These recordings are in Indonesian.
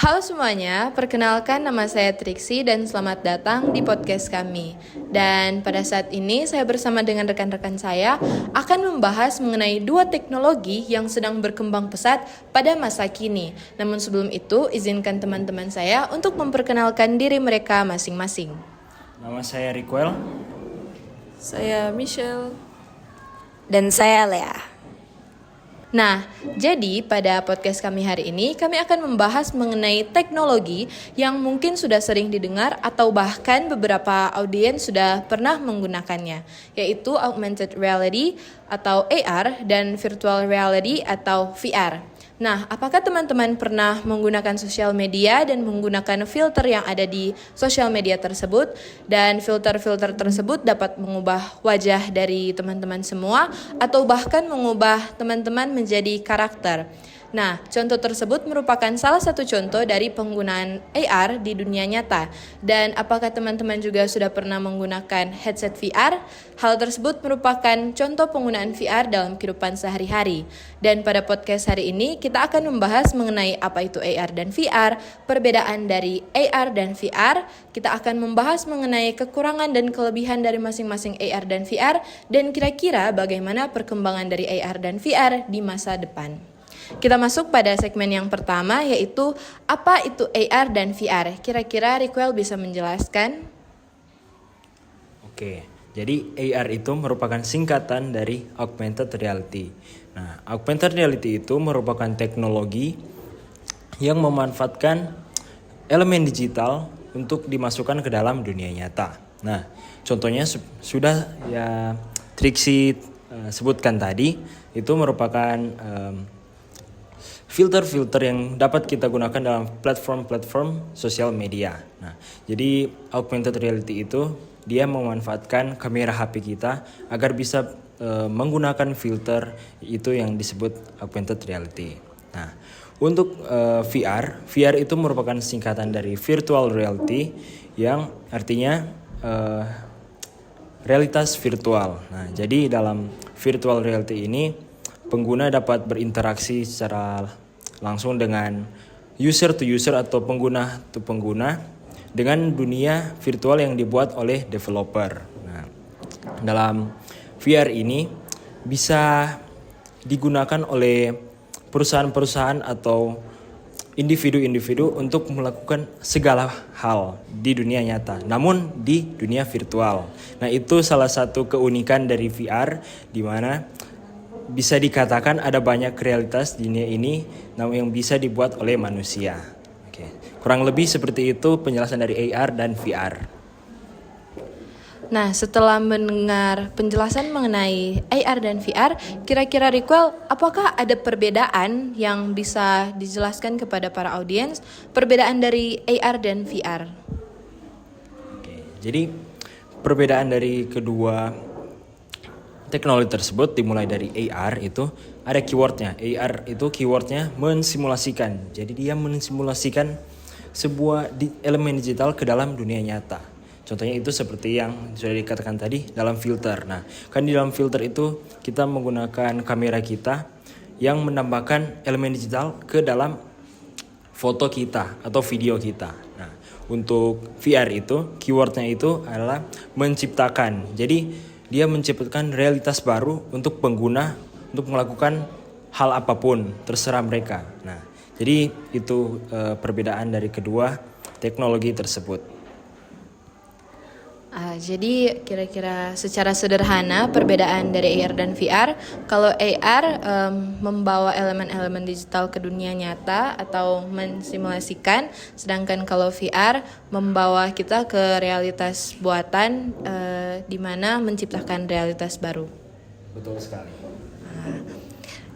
Halo semuanya, perkenalkan nama saya Triksi dan selamat datang di podcast kami. Dan pada saat ini saya bersama dengan rekan-rekan saya akan membahas mengenai dua teknologi yang sedang berkembang pesat pada masa kini. Namun sebelum itu, izinkan teman-teman saya untuk memperkenalkan diri mereka masing-masing. Nama saya Riquel. Saya Michelle. Dan saya Lea. Nah, jadi pada podcast kami hari ini, kami akan membahas mengenai teknologi yang mungkin sudah sering didengar atau bahkan beberapa audiens sudah pernah menggunakannya, yaitu augmented reality atau AR dan virtual reality atau VR. Nah, apakah teman-teman pernah menggunakan sosial media dan menggunakan filter yang ada di sosial media tersebut? Dan filter-filter tersebut dapat mengubah wajah dari teman-teman semua atau bahkan mengubah teman-teman menjadi karakter. Nah, contoh tersebut merupakan salah satu contoh dari penggunaan AR di dunia nyata. Dan apakah teman-teman juga sudah pernah menggunakan headset VR? Hal tersebut merupakan contoh penggunaan VR dalam kehidupan sehari-hari. Dan pada podcast hari ini, kita akan membahas mengenai apa itu AR dan VR, perbedaan dari AR dan VR. Kita akan membahas mengenai kekurangan dan kelebihan dari masing-masing AR dan VR, dan kira-kira bagaimana perkembangan dari AR dan VR di masa depan. Kita masuk pada segmen yang pertama, yaitu apa itu AR dan VR. Kira-kira Riquel bisa menjelaskan? Oke, jadi AR itu merupakan singkatan dari augmented reality. Nah, augmented reality itu merupakan teknologi yang memanfaatkan elemen digital untuk dimasukkan ke dalam dunia nyata. Nah, contohnya sudah ya Triksi sebutkan tadi, itu merupakan filter-filter yang dapat kita gunakan dalam platform-platform sosial media. Nah, jadi augmented reality itu dia memanfaatkan kamera HP kita agar bisa menggunakan filter itu yang disebut augmented reality. Nah, untuk VR itu merupakan singkatan dari virtual reality yang artinya realitas virtual. Nah, jadi dalam virtual reality ini pengguna dapat berinteraksi secara langsung dengan user to user atau pengguna to pengguna dengan dunia virtual yang dibuat oleh developer. Nah, dalam VR ini bisa digunakan oleh perusahaan-perusahaan atau individu-individu untuk melakukan segala hal di dunia nyata, namun di dunia virtual. Nah, itu salah satu keunikan dari VR, di mana bisa dikatakan ada banyak realitas di dunia ini namun yang bisa dibuat oleh manusia. Oke. Kurang lebih seperti itu penjelasan dari AR dan VR. Nah, setelah mendengar penjelasan mengenai AR dan VR, kira-kira Riquel, apakah ada perbedaan yang bisa dijelaskan kepada para audiens, perbedaan dari AR dan VR? Oke. Jadi perbedaan dari kedua teknologi tersebut dimulai dari AR itu ada keywordnya. AR itu keywordnya mensimulasikan. Jadi dia mensimulasikan sebuah elemen digital ke dalam dunia nyata. Contohnya itu seperti yang sudah dikatakan tadi dalam filter. Nah, kan di dalam filter itu kita menggunakan kamera kita yang menambahkan elemen digital ke dalam foto kita atau video kita. Nah, untuk VR itu keywordnya itu adalah menciptakan. Jadi dia menciptakan realitas baru untuk pengguna untuk melakukan hal apapun, terserah mereka. Nah, jadi itu perbedaan dari kedua teknologi tersebut. Jadi kira-kira secara sederhana perbedaan dari AR dan VR, kalau AR membawa elemen-elemen digital ke dunia nyata atau mensimulasikan, sedangkan kalau VR membawa kita ke realitas buatan, di mana menciptakan realitas baru. Betul sekali.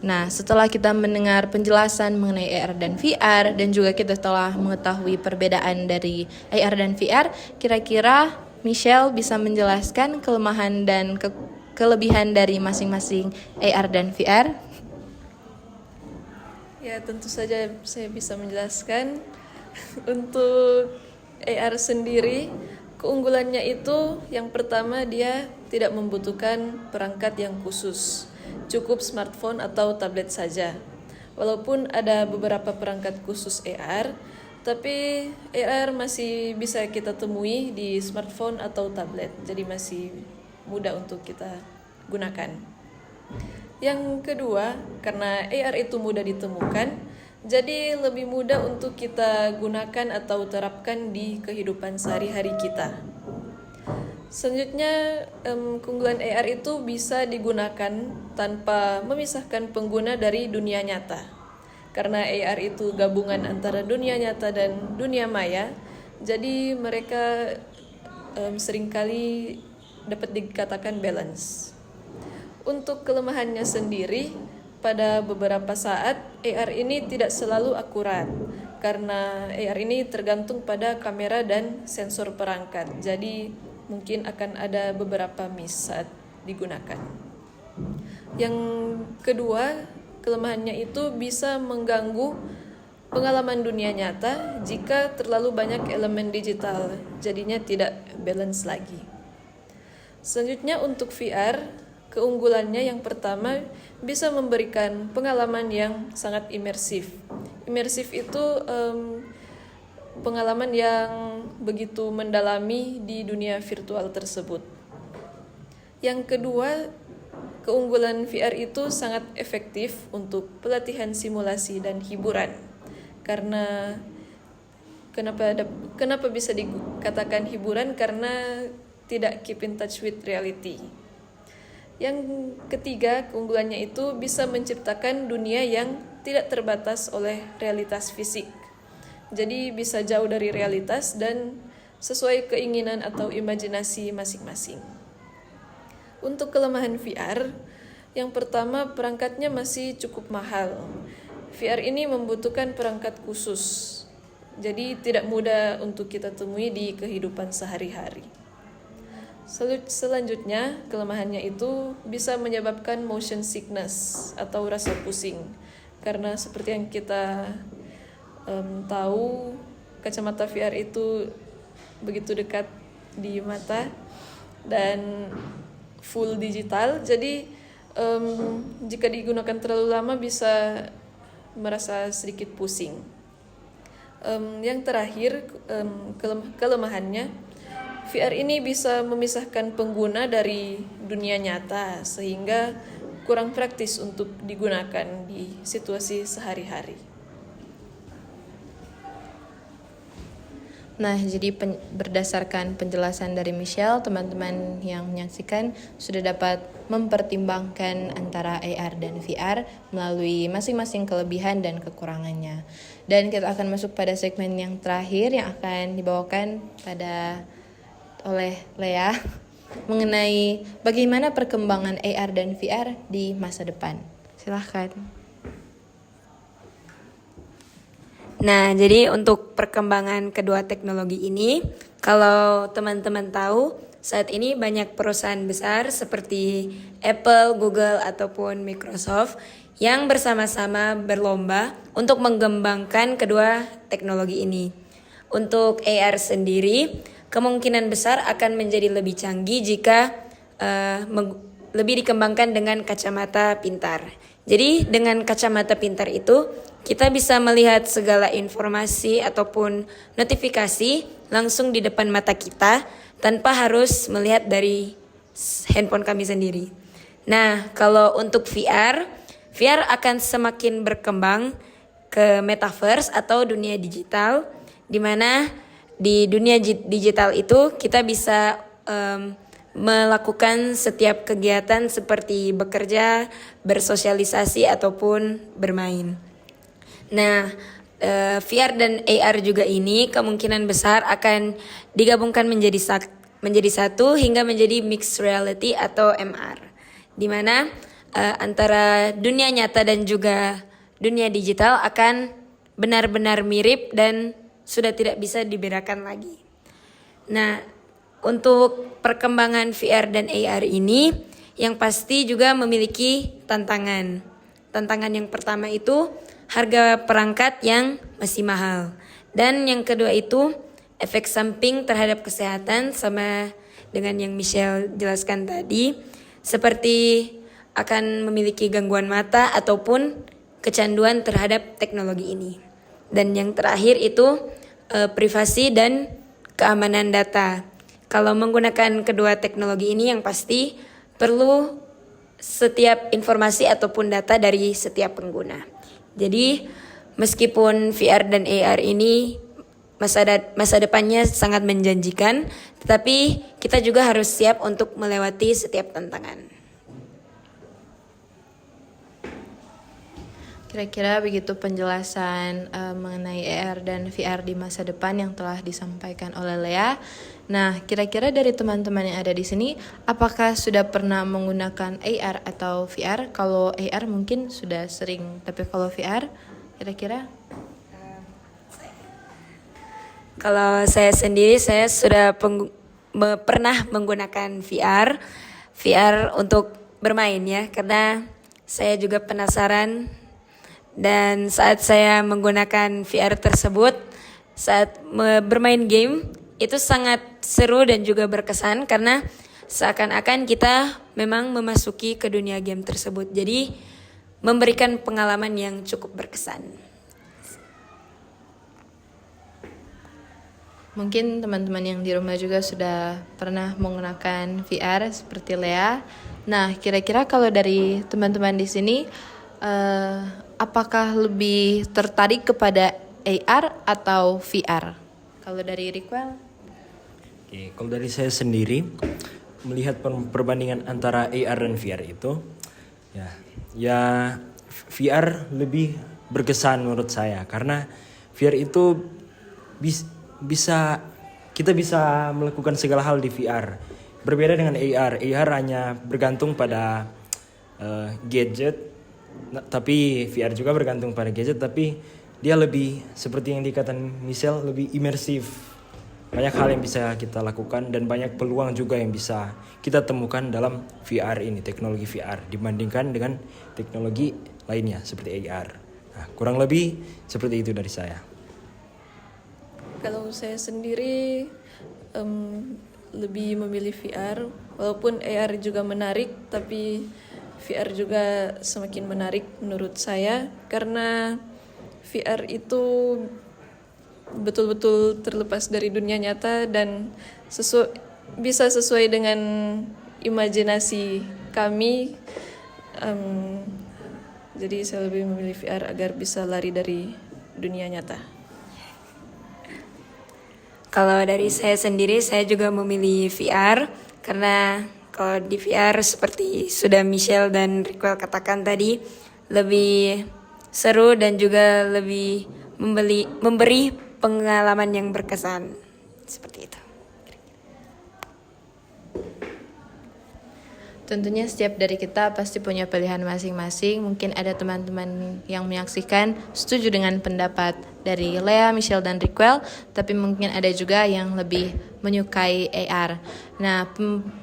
Nah, setelah kita mendengar penjelasan mengenai AR dan VR dan juga kita telah mengetahui perbedaan dari AR dan VR, kira-kira Michelle bisa menjelaskan kelemahan dan kelebihan dari masing-masing AR dan VR? Ya, tentu saja saya bisa menjelaskan. Untuk AR sendiri, keunggulannya itu yang pertama dia tidak membutuhkan perangkat yang khusus. Cukup smartphone atau tablet saja. Walaupun ada beberapa perangkat khusus AR, Tapi AR masih bisa kita temui di smartphone atau tablet, jadi masih mudah untuk kita gunakan. Yang kedua, karena AR itu mudah ditemukan, jadi lebih mudah untuk kita gunakan atau terapkan di kehidupan sehari-hari kita. Selanjutnya, keunggulan AR itu bisa digunakan tanpa memisahkan pengguna dari dunia nyata. Karena AR itu gabungan antara dunia nyata dan dunia maya, jadi mereka seringkali dapat dikatakan balance. Untuk kelemahannya sendiri, pada beberapa saat AR ini tidak selalu akurat karena AR ini tergantung pada kamera dan sensor perangkat. Jadi mungkin akan ada beberapa miss saat digunakan. Yang kedua, kelemahannya itu bisa mengganggu pengalaman dunia nyata jika terlalu banyak elemen digital, jadinya tidak balance lagi. Selanjutnya untuk VR, keunggulannya yang pertama bisa memberikan pengalaman yang sangat imersif. Imersif itu pengalaman yang begitu mendalami di dunia virtual tersebut. Yang kedua, keunggulan VR itu sangat efektif untuk pelatihan simulasi dan hiburan. Karena kenapa bisa dikatakan hiburan? Karena tidak keep in touch with reality. Yang ketiga, keunggulannya itu bisa menciptakan dunia yang tidak terbatas oleh realitas fisik. Jadi bisa jauh dari realitas dan sesuai keinginan atau imajinasi masing-masing. Untuk kelemahan VR, yang pertama perangkatnya masih cukup mahal. VR ini membutuhkan perangkat khusus, jadi tidak mudah untuk kita temui di kehidupan sehari-hari. Selanjutnya, kelemahannya itu bisa menyebabkan motion sickness atau rasa pusing. Karena seperti yang kita tahu, kacamata VR itu begitu dekat di mata dan full digital, jadi jika digunakan terlalu lama bisa merasa sedikit pusing. Yang terakhir, kelemahannya, VR ini bisa memisahkan pengguna dari dunia nyata sehingga kurang praktis untuk digunakan di situasi sehari-hari. Nah, jadi berdasarkan penjelasan dari Michelle, teman-teman yang menyaksikan sudah dapat mempertimbangkan antara AR dan VR melalui masing-masing kelebihan dan kekurangannya. Dan kita akan masuk pada segmen yang terakhir yang akan dibawakan oleh Lea mengenai bagaimana perkembangan AR dan VR di masa depan. Silahkan. Nah, jadi untuk perkembangan kedua teknologi ini, kalau teman-teman tahu, saat ini banyak perusahaan besar seperti Apple, Google, ataupun Microsoft yang bersama-sama berlomba untuk mengembangkan kedua teknologi ini. Untuk AR sendiri, kemungkinan besar akan menjadi lebih canggih jika lebih dikembangkan dengan kacamata pintar. Jadi dengan kacamata pintar itu, kita bisa melihat segala informasi ataupun notifikasi langsung di depan mata kita tanpa harus melihat dari handphone kami sendiri. Nah, kalau untuk VR akan semakin berkembang ke metaverse atau dunia digital, di mana di dunia digital itu kita bisa melakukan setiap kegiatan seperti bekerja, bersosialisasi, ataupun bermain. Nah, VR dan AR juga ini kemungkinan besar akan digabungkan menjadi satu hingga menjadi mixed reality atau MR, di mana antara dunia nyata dan juga dunia digital akan benar-benar mirip dan sudah tidak bisa dibedakan lagi. Nah, untuk perkembangan VR dan AR ini yang pasti juga memiliki tantangan. Tantangan yang pertama itu harga perangkat yang masih mahal. Dan yang kedua itu efek samping terhadap kesehatan sama dengan yang Michelle jelaskan tadi, seperti akan memiliki gangguan mata ataupun kecanduan terhadap teknologi ini. Dan yang terakhir itu privasi dan keamanan data. Kalau menggunakan kedua teknologi ini yang pasti perlu setiap informasi ataupun data dari setiap pengguna. Jadi meskipun VR dan AR ini masa depannya sangat menjanjikan, tetapi kita juga harus siap untuk melewati setiap tantangan. Kira-kira begitu penjelasan mengenai AR dan VR di masa depan yang telah disampaikan oleh Lea. Nah, kira-kira dari teman-teman yang ada di sini, apakah sudah pernah menggunakan AR atau VR? Kalau AR mungkin sudah sering, tapi kalau VR, kira-kira? Kalau saya sendiri, saya sudah pernah menggunakan VR untuk bermain ya, karena saya juga penasaran. Dan saat saya menggunakan VR tersebut, saat bermain game, itu sangat seru dan juga berkesan karena seakan-akan kita memang memasuki ke dunia game tersebut. Jadi memberikan pengalaman yang cukup berkesan. Mungkin teman-teman yang di rumah juga sudah pernah menggunakan VR seperti Lea. Nah, kira-kira kalau dari teman-teman di sini, apakah lebih tertarik kepada AR atau VR? Kalau dari Rikwel? Oke, kalau dari saya sendiri melihat perbandingan antara AR dan VR itu, ya VR lebih berkesan menurut saya karena VR itu kita bisa melakukan segala hal di VR. Berbeda dengan AR hanya bergantung pada gadget, tapi VR juga bergantung pada gadget, tapi dia lebih seperti yang dikatakan Michelle, lebih imersif. Banyak hal yang bisa kita lakukan dan banyak peluang juga yang bisa kita temukan dalam VR ini, teknologi VR dibandingkan dengan teknologi lainnya seperti AR. Nah, kurang lebih seperti itu dari saya. Kalau saya sendiri lebih memilih VR, walaupun AR juga menarik, tapi VR juga semakin menarik menurut saya karena VR itu betul-betul terlepas dari dunia nyata dan bisa sesuai dengan imajinasi kami. Jadi saya lebih memilih VR agar bisa lari dari dunia nyata. Kalau dari saya sendiri, saya juga memilih VR karena kalau di VR seperti sudah Michelle dan Rikwel katakan tadi, lebih seru dan juga lebih memberi pengalaman yang berkesan. Seperti itu. Tentunya setiap dari kita pasti punya pilihan masing-masing. Mungkin ada teman-teman yang menyaksikan setuju dengan pendapat dari Lea, Michelle, dan Rikwel, tapi mungkin ada juga yang lebih menyukai AR. Nah,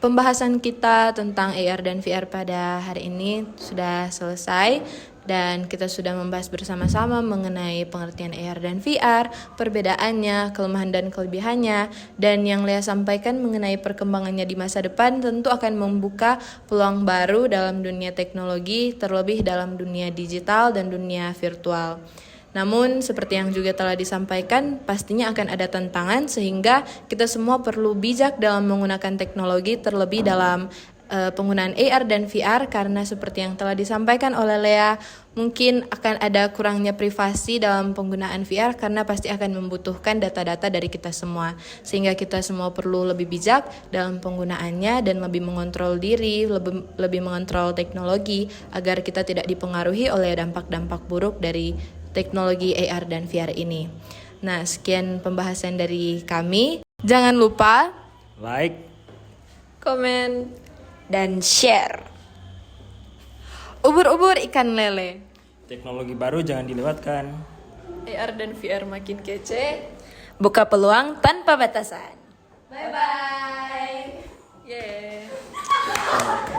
pembahasan kita tentang AR dan VR pada hari ini sudah selesai. Dan kita sudah membahas bersama-sama mengenai pengertian AR dan VR, perbedaannya, kelemahan dan kelebihannya, dan yang Lea sampaikan mengenai perkembangannya di masa depan tentu akan membuka peluang baru dalam dunia teknologi, terlebih dalam dunia digital dan dunia virtual. Namun seperti yang juga telah disampaikan, pastinya akan ada tantangan sehingga kita semua perlu bijak dalam menggunakan teknologi, terlebih dalam penggunaan AR dan VR, karena seperti yang telah disampaikan oleh Lea, mungkin akan ada kurangnya privasi dalam penggunaan VR karena pasti akan membutuhkan data-data dari kita semua, sehingga kita semua perlu lebih bijak dalam penggunaannya dan lebih mengontrol diri, lebih mengontrol teknologi agar kita tidak dipengaruhi oleh dampak-dampak buruk dari teknologi AR dan VR ini. Nah, sekian pembahasan dari kami. Jangan lupa Like, Komen, dan share. Ubur-ubur ikan lele. teknologi baru jangan dilewatkan. AR dan VR makin kece. Buka peluang tanpa batasan. Bye-bye. Yeah.